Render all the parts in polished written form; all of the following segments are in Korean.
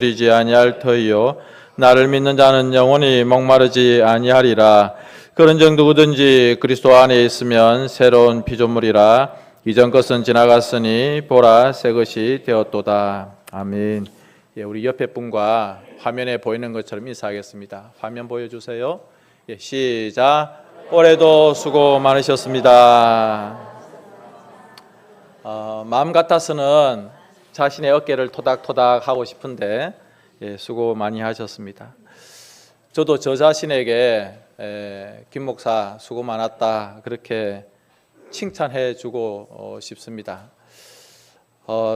이지 아니할 터이요 나를 믿는 자는 영원히 목마르지 아니하리라. 그런 정 누구든지 그리스도 안에 있으면 새로운 피조물이라. 이전 것은 지나갔으니 보라 새 것이 되었도다. 아멘. 우리 옆에 분과 화면에 보이는 것처럼 인사하겠습니다. 화면 보여주세요. 시작. 올해도 수고 많으셨습니다. 마음 같아서는 자신의 어깨를 토닥토닥 하고 싶은데 수고 많이 하셨습니다. 저도 저 자신에게 김 목사 수고 많았다 그렇게 칭찬해 주고 싶습니다.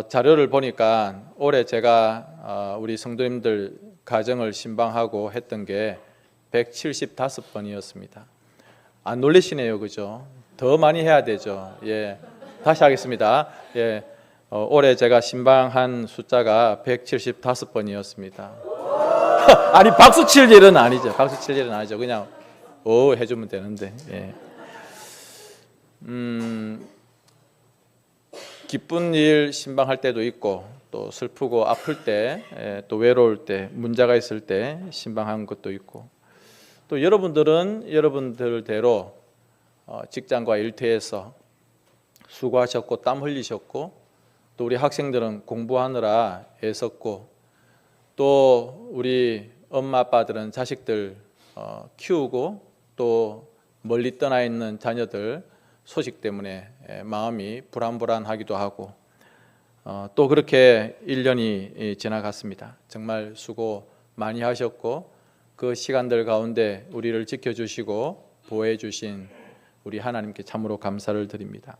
자료를 보니까 올해 제가 우리 성도님들 가정을 신방하고 했던 게 175번이었습니다. 안 놀리시네요, 그죠? 더 많이 해야 되죠. 다시 하겠습니다. 올해 제가 신방한 숫자가 175번이었습니다. 아니 박수 칠 일은 아니죠. 박수 칠 일은 아니죠. 그냥 오 해주면 되는데. 기쁜 일 신방할 때도 있고 또 슬프고 아플 때, 또 외로울 때, 문제가 있을 때 신방한 것도 있고 또 여러분들은 여러분들대로 직장과 일터에서 수고하셨고 땀 흘리셨고 또 우리 학생들은 공부하느라 애썼고 또 우리 엄마 아빠들은 자식들 키우고 또 멀리 떠나 있는 자녀들 소식 때문에 마음이 불안불안하기도 하고 또 그렇게 1년이 지나갔습니다. 정말 수고 많이 하셨고 그 시간들 가운데 우리를 지켜주시고 보호해 주신 우리 하나님께 참으로 감사를 드립니다.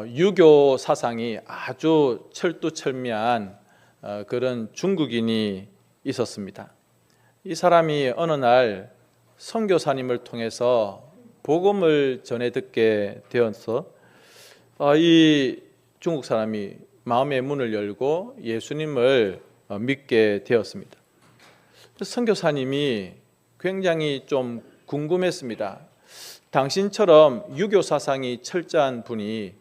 유교 사상이 아주 철두철미한 그런 중국인이 있었습니다. 이 사람이 어느 날 선교사님을 통해서 복음을 전해 듣게 되어서 이 중국 사람이 마음의 문을 열고 예수님을 믿게 되었습니다. 선교사님이 굉장히 좀 궁금했습니다. 당신처럼 유교 사상이 철저한 분이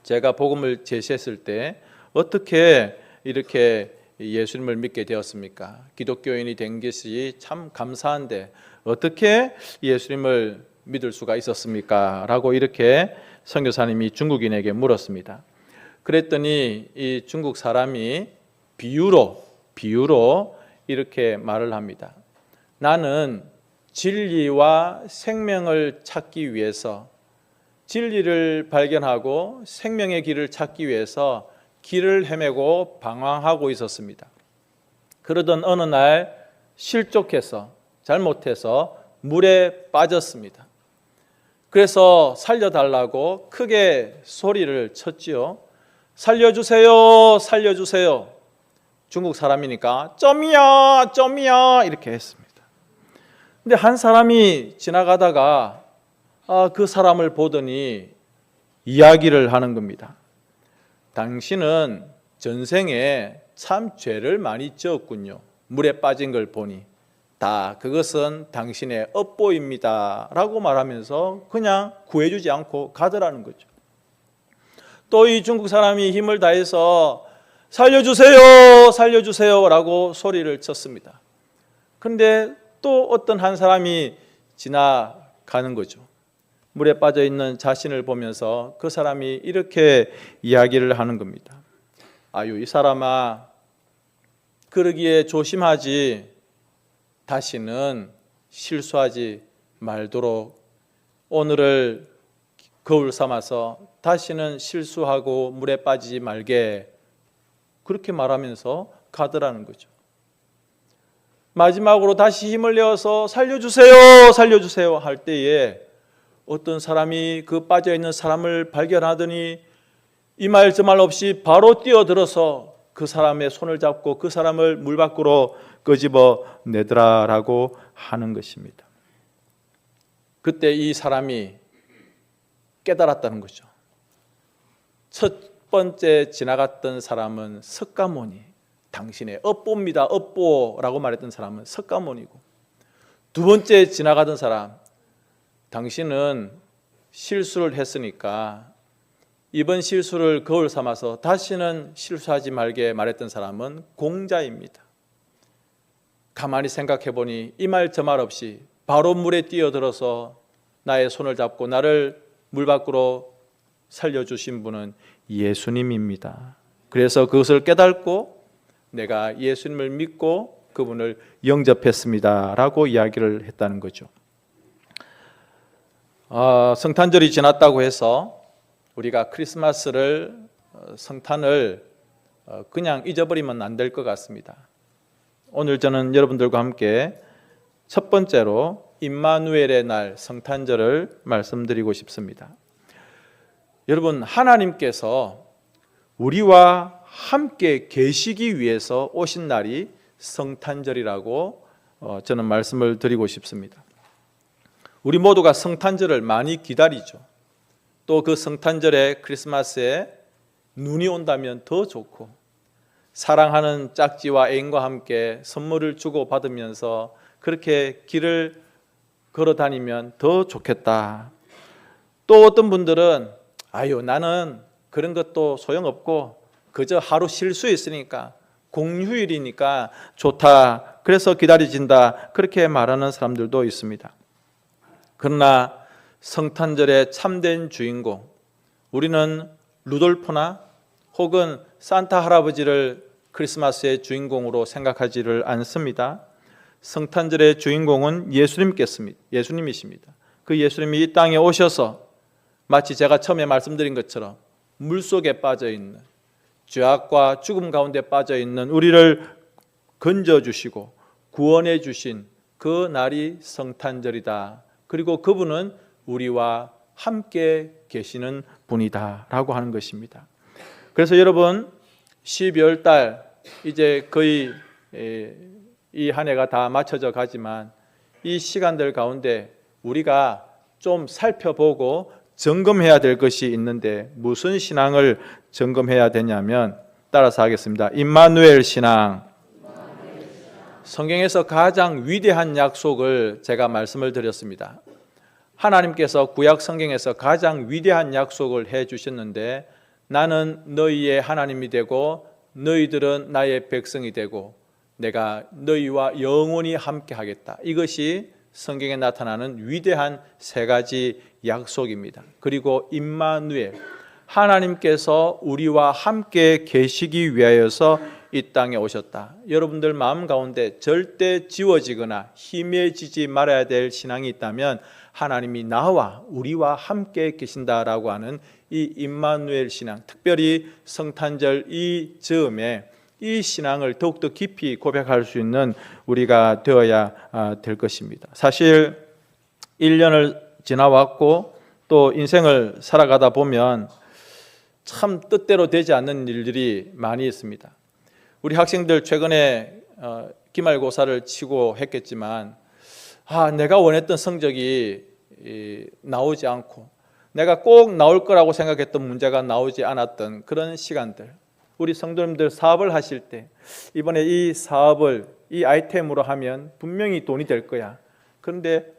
제가 복음을 제시했을 때 어떻게 이렇게 예수님을 믿게 되었습니까? 기독교인이 된 것이 참 감사한데 어떻게 예수님을 믿을 수가 있었습니까? 라고 이렇게 선교사님이 중국인에게 물었습니다. 그랬더니 이 중국 사람이 비유로 이렇게 말을 합니다. 나는 진리와 생명을 찾기 위해서 진리를 발견하고 생명의 길을 찾기 위해서 길을 헤매고 방황하고 있었습니다. 그러던 어느 날 실족해서 잘못해서 물에 빠졌습니다. 그래서 살려달라고 크게 소리를 쳤지요. 살려주세요, 살려주세요. 중국 사람이니까 점이야 이렇게 했습니다. 근데 한 사람이 지나가다가 그 사람을 보더니 이야기를 하는 겁니다. 당신은 전생에 참 죄를 많이 지었군요. 물에 빠진 걸 보니 다 그것은 당신의 업보입니다 라고 말하면서 그냥 구해주지 않고 가더라는 거죠. 또 이 중국 사람이 힘을 다해서 살려주세요, 살려주세요 라고 소리를 쳤습니다. 그런데 또 어떤 한 사람이 지나가는 거죠. 물에 빠져 있는 자신을 보면서 그 사람이 이렇게 이야기를 하는 겁니다. 아유, 이 사람아, 그러기에 조심하지. 다시는 실수하지 말도록 오늘을 거울 삼아서 다시는 실수하고 물에 빠지지 말게. 그렇게 말하면서 가더라는 거죠. 마지막으로 다시 힘을 내어서 살려주세요, 살려주세요 할 때에 어떤 사람이 그 빠져있는 사람을 발견하더니 이 말 저 말 없이 바로 뛰어들어서 그 사람의 손을 잡고 그 사람을 물 밖으로 끄집어 내더라라고 하는 것입니다. 그때 이 사람이 깨달았다는 거죠. 첫 번째 지나갔던 사람은 석가모니, 당신의 업보입니다. 업보라고 말했던 사람은 석가모니고, 두 번째 지나가던 사람, 당신은 실수를 했으니까 이번 실수를 거울 삼아서 다시는 실수하지 말게 말했던 사람은 공자입니다. 가만히 생각해 보니 이 말 저 말 없이 바로 물에 뛰어들어서 나의 손을 잡고 나를 물 밖으로 살려주신 분은 예수님입니다. 그래서 그것을 깨닫고 내가 예수님을 믿고 그분을 영접했습니다 라고 이야기를 했다는 거죠. 성탄절이 지났다고 해서 우리가 크리스마스를 성탄을 그냥 잊어버리면 안 될 것 같습니다. 오늘 저는 여러분들과 함께 첫 번째로 임마누엘의 날 성탄절을 말씀드리고 싶습니다. 여러분, 하나님께서 우리와 함께 계시기 위해서 오신 날이 성탄절이라고 저는 말씀을 드리고 싶습니다. 우리 모두가 성탄절을 많이 기다리죠. 또 그 성탄절에 크리스마스에 눈이 온다면 더 좋고, 사랑하는 짝지와 애인과 함께 선물을 주고 받으면서 그렇게 길을 걸어 다니면 더 좋겠다. 또 어떤 분들은 나는 그런 것도 소용없고 그저 하루 쉴 수 있으니까, 공휴일이니까 좋다, 그래서 기다려진다, 그렇게 말하는 사람들도 있습니다. 그러나 성탄절의 참된 주인공, 우리는 루돌프나 혹은 산타 할아버지를 크리스마스의 주인공으로 생각하지를 않습니다. 성탄절의 주인공은 예수님이십니다. 그 예수님이 이 땅에 오셔서 마치 제가 처음에 말씀드린 것처럼 물속에 빠져있는, 죄악과 죽음 가운데 빠져있는 우리를 건져주시고 구원해 주신 그 날이 성탄절이다. 그리고 그분은 우리와 함께 계시는 분이다 라고 하는 것입니다. 그래서 여러분, 12월 달 이제 거의 이 한 해가 다 맞춰져 가지만 이 시간들 가운데 우리가 좀 살펴보고 점검해야 될 것이 있는데, 무슨 신앙을 점검해야 되냐면, 따라서 하겠습니다. 임마누엘 신앙. 성경에서 가장 위대한 약속을 제가 말씀을 드렸습니다. 하나님께서 구약 성경에서 가장 위대한 약속을 해 주셨는데, 나는 너희의 하나님이 되고 너희들은 나의 백성이 되고 내가 너희와 영원히 함께 하겠다. 이것이 성경에 나타나는 위대한 세 가지 약속입니다. 그리고 임마누엘, 하나님께서 우리와 함께 계시기 위하여서 이 땅에 오셨다. 여러분들 마음 가운데 절대 지워지거나 희미해지지 말아야 될 신앙이 있다면 하나님이 나와 우리와 함께 계신다라고 하는 이 임마누엘 신앙, 특별히 성탄절 이 즈음에 이 신앙을 더욱더 깊이 고백할 수 있는 우리가 되어야 될 것입니다. 사실 1년을 지나왔고 또 인생을 살아가다 보면 참 뜻대로 되지 않는 일들이 많이 있습니다. 우리 학생들 최근에 기말고사를 치고 했겠지만 내가 원했던 성적이 나오지 않고 내가 꼭 나올 거라고 생각했던 문제가 나오지 않았던 그런 시간들, 우리 성도님들 사업을 하실 때 이번에 이 사업을 이 아이템으로 하면 분명히 돈이 될 거야. 그런데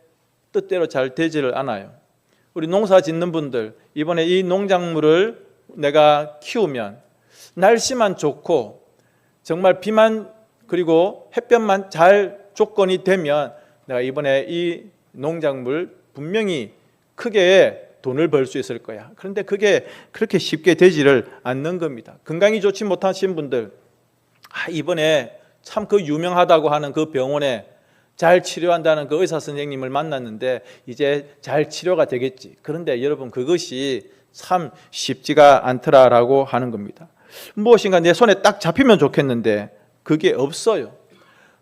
뜻대로 잘 되지를 않아요. 우리 농사 짓는 분들, 이번에 이 농작물을 내가 키우면 날씨만 좋고 정말 비만 그리고 햇볕만 잘 조건이 되면 내가 이번에 이 농작물 분명히 크게 돈을 벌 수 있을 거야. 그런데 그게 그렇게 쉽게 되지를 않는 겁니다. 건강이 좋지 못하신 분들, 이번에 참 그 유명하다고 하는 그 병원에 잘 치료한다는 그 의사 선생님을 만났는데 이제 잘 치료가 되겠지. 그런데 여러분, 그것이 참 쉽지가 않더라라고 하는 겁니다. 무엇인가 내 손에 딱 잡히면 좋겠는데 그게 없어요.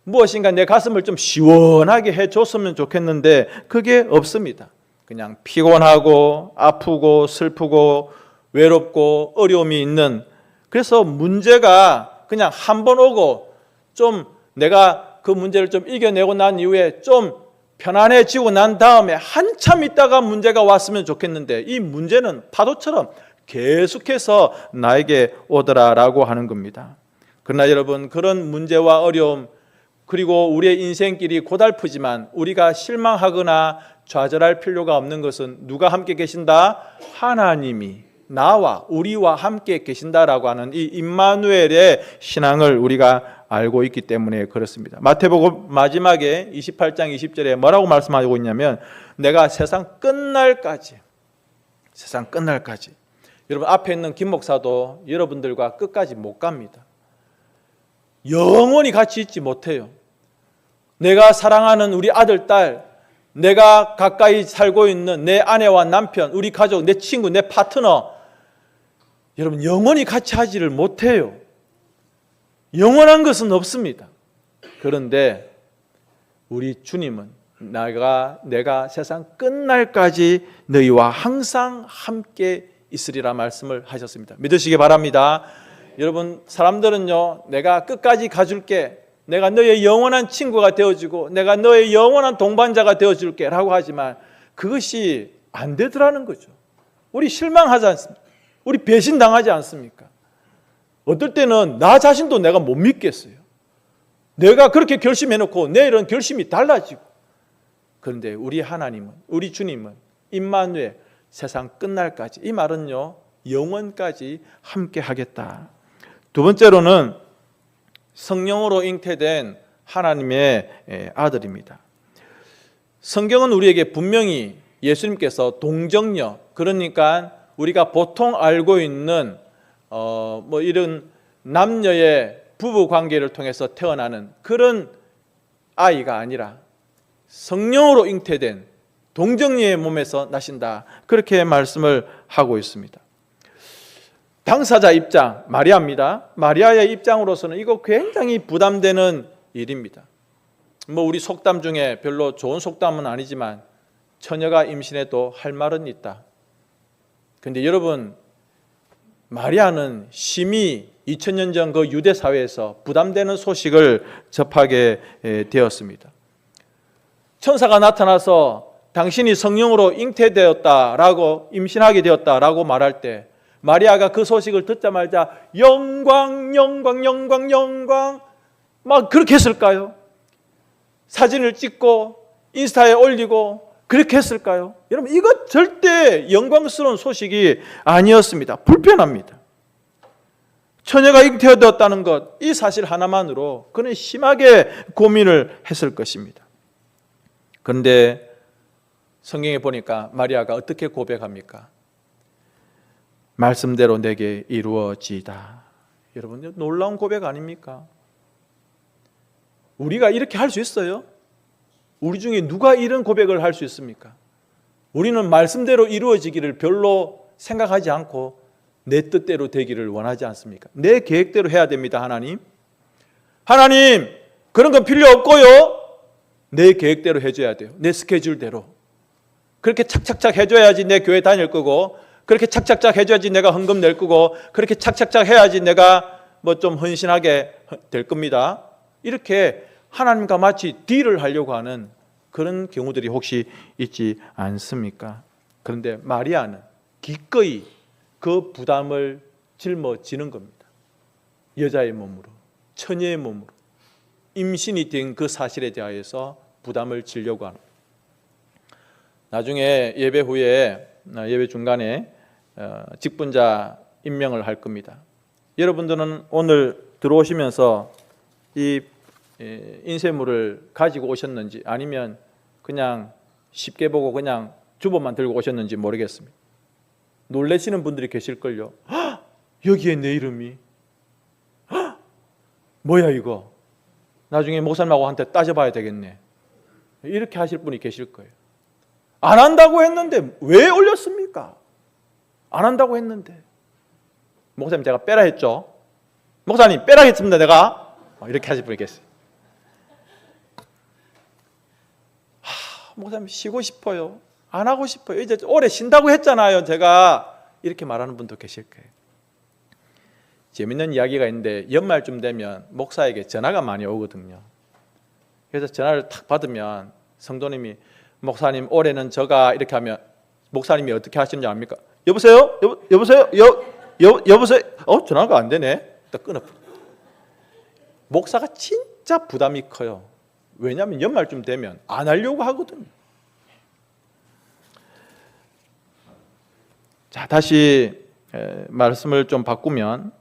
무엇인가 내 가슴을 좀 시원하게 해줬으면 좋겠는데 그게 없습니다. 그냥 피곤하고 아프고 슬프고 외롭고 어려움이 있는, 그래서 문제가 그냥 한 번 오고 좀 내가 그 문제를 좀 이겨내고 난 이후에 좀 편안해지고 난 다음에 한참 있다가 문제가 왔으면 좋겠는데 이 문제는 파도처럼 계속해서 나에게 오더라라고 하는 겁니다. 그러나 여러분, 그런 문제와 어려움 그리고 우리의 인생길이 고달프지만 우리가 실망하거나 좌절할 필요가 없는 것은 누가 함께 계신다? 하나님이 나와 우리와 함께 계신다라고 하는 이 임마누엘의 신앙을 우리가 알고 있기 때문에 그렇습니다. 마태복음 마지막에 28장 20절에 뭐라고 말씀하고 있냐면 내가 세상 끝날까지 여러분 앞에 있는 김 목사도 여러분들과 끝까지 못 갑니다. 영원히 같이 있지 못해요. 내가 사랑하는 우리 아들, 딸, 내가 가까이 살고 있는 내 아내와 남편, 우리 가족, 내 친구, 내 파트너, 여러분 영원히 같이 하지를 못해요. 영원한 것은 없습니다. 그런데 우리 주님은 내가 세상 끝날까지 너희와 항상 함께 있으리라 말씀을 하셨습니다. 믿으시기 바랍니다. 여러분 사람들은요, 내가 끝까지 가줄게, 내가 너의 영원한 친구가 되어주고 내가 너의 영원한 동반자가 되어줄게 라고 하지만 그것이 안 되더라는 거죠. 우리 실망하지 않습니까? 우리 배신당하지 않습니까? 어떨 때는 나 자신도 내가 못 믿겠어요. 내가 그렇게 결심해놓고 내일은 결심이 달라지고. 그런데 우리 하나님은, 우리 주님은 임마누엘, 세상 끝날까지, 이 말은요 영원까지 함께 하겠다. 두 번째로는 성령으로 잉태된 하나님의 아들입니다. 성경은 우리에게 분명히 예수님께서 동정녀, 그러니까 우리가 보통 알고 있는 이런 남녀의 부부 관계를 통해서 태어나는 그런 아이가 아니라 성령으로 잉태된 동정녀의 몸에서 나신다, 그렇게 말씀을 하고 있습니다. 당사자 입장, 마리아입니다. 마리아의 입장으로서는 이거 굉장히 부담되는 일입니다. 우리 속담 중에 별로 좋은 속담은 아니지만 처녀가 임신해도 할 말은 있다. 그런데 여러분, 마리아는 심히 2000년 전 그 유대 사회에서 부담되는 소식을 접하게 되었습니다. 천사가 나타나서 당신이 성령으로 잉태되었다라고, 임신하게 되었다라고 말할 때 마리아가 그 소식을 듣자마자 영광, 영광, 영광, 영광 막 그렇게 했을까요? 사진을 찍고 인스타에 올리고 그렇게 했을까요? 여러분, 이거 절대 영광스러운 소식이 아니었습니다. 불편합니다. 처녀가 잉태되었다는 것, 이 사실 하나만으로 그는 심하게 고민을 했을 것입니다. 그런데 성경에 보니까 마리아가 어떻게 고백합니까? 말씀대로 내게 이루어지이다. 여러분, 놀라운 고백 아닙니까? 우리가 이렇게 할 수 있어요? 우리 중에 누가 이런 고백을 할 수 있습니까? 우리는 말씀대로 이루어지기를 별로 생각하지 않고 내 뜻대로 되기를 원하지 않습니까? 내 계획대로 해야 됩니다. 하나님, 그런 건 필요 없고요, 내 계획대로 해줘야 돼요. 내 스케줄대로. 그렇게 착착착 해줘야지 내 교회 다닐 거고, 그렇게 착착착 해줘야지 내가 헌금 낼 거고, 그렇게 착착착 해야지 내가 좀 헌신하게 될 겁니다. 이렇게 하나님과 마치 딜을 하려고 하는 그런 경우들이 혹시 있지 않습니까? 그런데 마리아는 기꺼이 그 부담을 짊어지는 겁니다. 여자의 몸으로, 처녀의 몸으로 임신이 된 그 사실에 대하여서 부담을 지려고 하는. 나중에 예배 후에, 예배 중간에 직분자 임명을 할 겁니다. 여러분들은 오늘 들어오시면서 이 인쇄물을 가지고 오셨는지, 아니면 그냥 쉽게 보고 그냥 주보만 들고 오셨는지 모르겠습니다. 놀라시는 분들이 계실걸요. 여기에 내 이름이, 뭐야 이거, 나중에 목사님하고 한테 따져봐야 되겠네, 이렇게 하실 분이 계실 거예요. 안 한다고 했는데 왜 올렸습니까? 안 한다고 했는데. 목사님, 제가 빼라 했죠? 목사님, 빼라 했습니다 내가. 이렇게 하실 분이 계세요. 목사님, 쉬고 싶어요, 안 하고 싶어요, 이제 오래 쉰다고 했잖아요 제가, 이렇게 말하는 분도 계실 거예요. 재밌는 이야기가 있는데, 연말쯤 되면 목사에게 전화가 많이 오거든요. 그래서 전화를 탁 받으면 성도님이, 목사님 올해는 저가, 이렇게 하면 목사님이 어떻게 하시는지 압니까? 여보세요? 여보세요? 여보세요? 전화가 안 되네. 딱 끊어. 목사가 진짜 부담이 커요. 왜냐하면 연말쯤 되면 안 하려고 하거든요. 자, 다시 말씀을 좀 바꾸면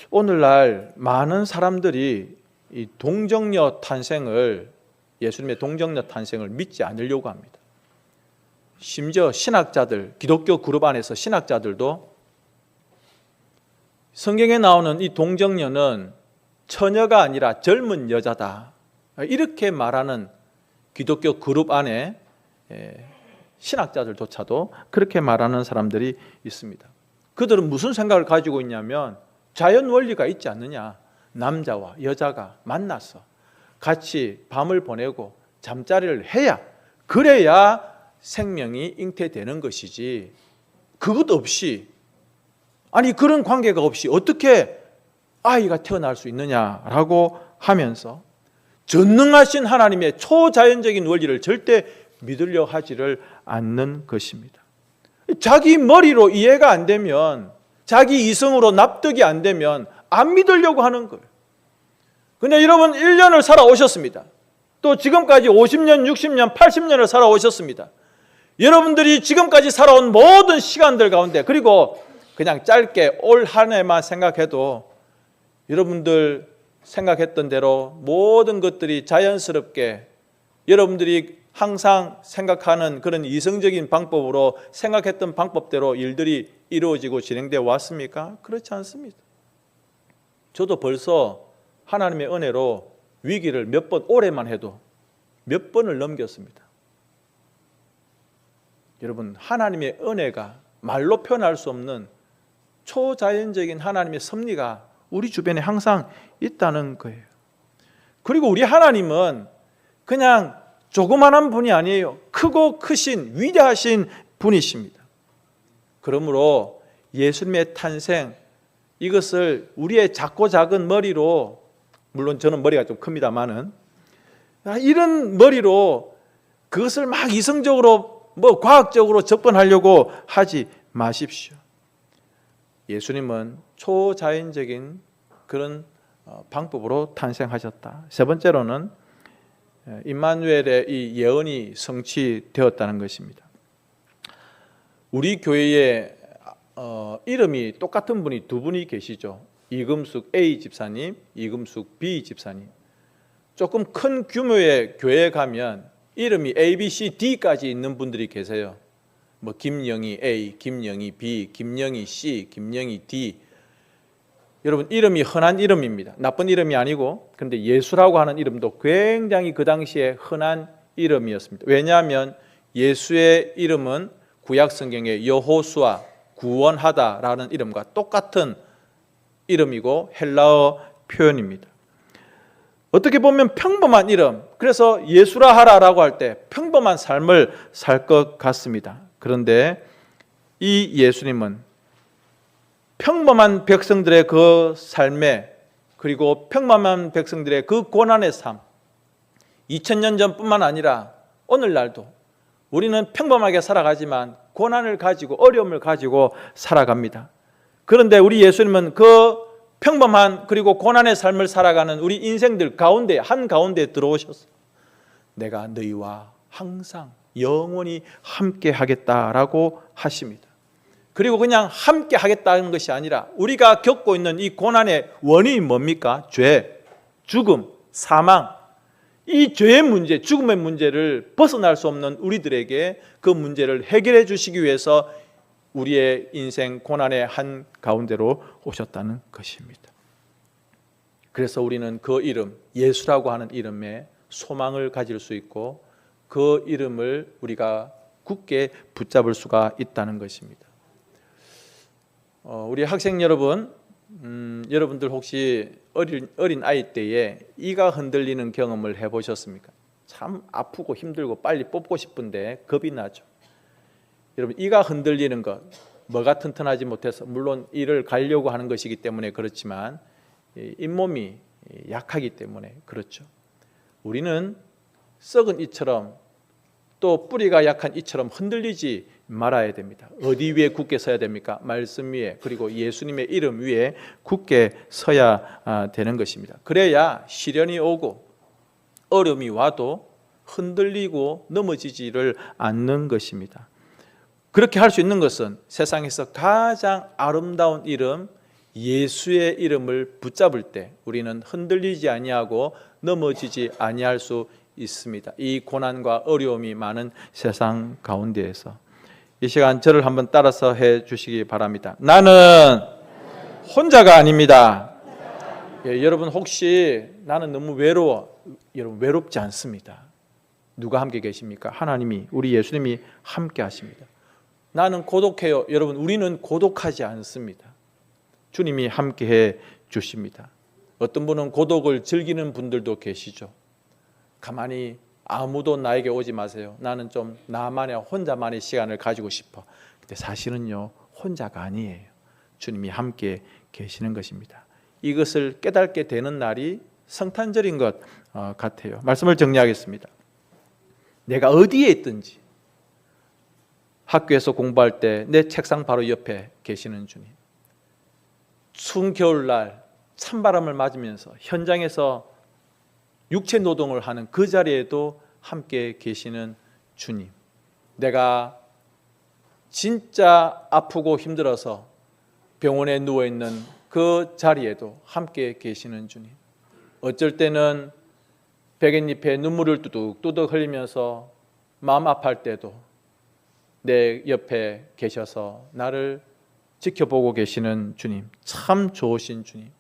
오늘날 많은 사람들이 이 동정녀 탄생을, 예수님의 동정녀 탄생을 믿지 않으려고 합니다. 심지어 신학자들, 기독교 그룹 안에서 신학자들도 성경에 나오는 이 동정녀는 처녀가 아니라 젊은 여자다, 이렇게 말하는 기독교 그룹 안에 신학자들조차도 그렇게 말하는 사람들이 있습니다. 그들은 무슨 생각을 가지고 있냐면 자연 원리가 있지 않느냐, 남자와 여자가 만나서 같이 밤을 보내고 잠자리를 해야, 그래야 생명이 잉태되는 것이지, 그것 없이, 아니 그런 관계가 없이 어떻게 아이가 태어날 수 있느냐라고 하면서 전능하신 하나님의 초자연적인 원리를 절대 믿으려 하지를 않는 것입니다. 자기 머리로 이해가 안 되면, 자기 이성으로 납득이 안 되면 안 믿으려고 하는 거예요. 근데 여러분 1년을 살아오셨습니다. 또 지금까지 50년, 60년, 80년을 살아오셨습니다. 여러분들이 지금까지 살아온 모든 시간들 가운데, 그리고 그냥 짧게 올 한 해만 생각해도 여러분들 생각했던 대로 모든 것들이 자연스럽게 여러분들이 항상 생각하는 그런 이성적인 방법으로 생각했던 방법대로 일들이 이루어지고 진행되어 왔습니까? 그렇지 않습니다. 저도 벌써 하나님의 은혜로 위기를 몇 번, 올해만 해도 몇 번을 넘겼습니다. 여러분, 하나님의 은혜가 말로 표현할 수 없는 초자연적인 하나님의 섭리가 우리 주변에 항상 있다는 거예요. 그리고 우리 하나님은 그냥 조그만한 분이 아니에요. 크고 크신 위대하신 분이십니다. 그러므로 예수님의 탄생, 이것을 우리의 작고 작은 머리로, 물론 저는 머리가 좀 큽니다만은, 이런 머리로 그것을 막 이성적으로 과학적으로 접근하려고 하지 마십시오. 예수님은 초자연적인 그런 방법으로 탄생하셨다. 세 번째로는 임마누엘의 이 예언이 성취되었다는 것입니다. 우리 교회에 이름이 똑같은 분이 두 분이 계시죠. 이금숙 A 집사님, 이금숙 B 집사님. 조금 큰 규모의 교회에 가면 이름이 A, B, C, D까지 있는 분들이 계세요. 뭐 김영희 A, 김영희 B, 김영희 C, 김영희 D. 여러분, 이름이 흔한 이름입니다. 나쁜 이름이 아니고, 그런데 예수라고 하는 이름도 굉장히 그 당시에 흔한 이름이었습니다. 왜냐하면 예수의 이름은 구약 성경의 여호수아, 구원하다라는 이름과 똑같은 이름이고 헬라어 표현입니다. 어떻게 보면 평범한 이름, 그래서 예수라 하라라고 할 때 평범한 삶을 살 것 같습니다. 그런데 이 예수님은 평범한 백성들의 그 삶에, 그리고 평범한 백성들의 그 고난의 삶, 2000년 전뿐만 아니라 오늘날도 우리는 평범하게 살아가지만 고난을 가지고, 어려움을 가지고 살아갑니다. 그런데 우리 예수님은 그 평범한 그리고 고난의 삶을 살아가는 우리 인생들 가운데, 한가운데 들어오셔서 내가 너희와 항상 영원히 함께 하겠다라고 하십니다. 그리고 그냥 함께 하겠다는 것이 아니라 우리가 겪고 있는 이 고난의 원인이 뭡니까? 죄, 죽음, 사망. 이 죄의 문제, 죽음의 문제를 벗어날 수 없는 우리들에게 그 문제를 해결해 주시기 위해서 우리의 인생 고난의 한 가운데로 오셨다는 것입니다. 그래서 우리는 그 이름, 예수라고 하는 이름에 소망을 가질 수 있고 그 이름을 우리가 굳게 붙잡을 수가 있다는 것입니다. 우리 학생 여러분, 여러분들 혹시 어린 아이 때에 이가 흔들리는 경험을 해보셨습니까? 참 아프고 힘들고 빨리 뽑고 싶은데 겁이 나죠. 여러분, 이가 흔들리는 것, 뭐가 튼튼하지 못해서, 물론 이를 갈려고 하는 것이기 때문에 그렇지만 잇몸이 약하기 때문에 그렇죠. 우리는 썩은 이처럼, 또 뿌리가 약한 이처럼 흔들리지 말아야 됩니다. 어디 위에 굳게 서야 됩니까? 말씀 위에, 그리고 예수님의 이름 위에 굳게 서야 되는 것입니다. 그래야 시련이 오고 어려움이 와도 흔들리고 넘어지지를 않는 것입니다. 그렇게 할 수 있는 것은 세상에서 가장 아름다운 이름 예수의 이름을 붙잡을 때 우리는 흔들리지 아니하고 넘어지지 아니할 수 있습니다. 이 고난과 어려움이 많은 세상 가운데에서 이 시간 저를 한번 따라서 해 주시기 바랍니다. 나는 혼자가 아닙니다. 여러분 혹시 나는 너무 외로워? 여러분 외롭지 않습니다. 누가 함께 계십니까? 하나님이, 우리 예수님이 함께 하십니다. 나는 고독해요. 여러분 우리는 고독하지 않습니다. 주님이 함께 해 주십니다. 어떤 분은 고독을 즐기는 분들도 계시죠. 가만히 아무도 나에게 오지 마세요. 나는 좀 나만의 혼자만의 시간을 가지고 싶어. 근데 사실은요 혼자가 아니에요. 주님이 함께 계시는 것입니다. 이것을 깨닫게 되는 날이 성탄절인 것 같아요. 말씀을 정리하겠습니다. 내가 어디에 있든지 학교에서 공부할 때 내 책상 바로 옆에 계시는 주님, 추운 겨울날 찬바람을 맞으면서 현장에서 육체 노동을 하는 그 자리에도 함께 계시는 주님, 내가 진짜 아프고 힘들어서 병원에 누워있는 그 자리에도 함께 계시는 주님, 어쩔 때는 백엔잎에 눈물을 뚜둑뚜둑 흘리면서 마음 아파할 때도 내 옆에 계셔서 나를 지켜보고 계시는 주님, 참 좋으신 주님,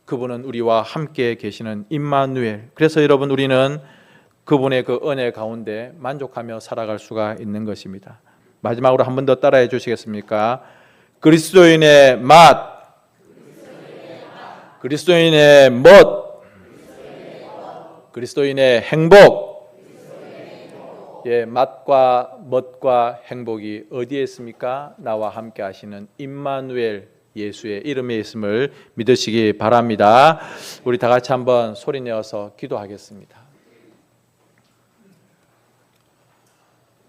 그분은 우리와 함께 계시는 임마누엘. 그래서 여러분 우리는 그분의 그 은혜 가운데 만족하며 살아갈 수가 있는 것입니다. 마지막으로 한 번 더 따라해 주시겠습니까? 그리스도인의 맛, 그리스도인의 멋, 그리스도인의 행복. 예, 맛과 멋과 행복이 어디에 있습니까? 나와 함께 하시는 임마누엘 예수의 이름에 있음을 믿으시기 바랍니다. 우리 다 같이 한번 소리내어서 기도하겠습니다.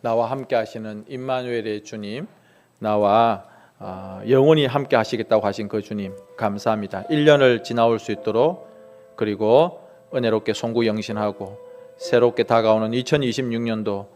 나와 함께 하시는 임마누엘의 주님, 나와 영원히 함께 하시겠다고 하신 그 주님 감사합니다. 1년을 지나올 수 있도록, 그리고 은혜롭게 송구영신하고 새롭게 다가오는 2026년도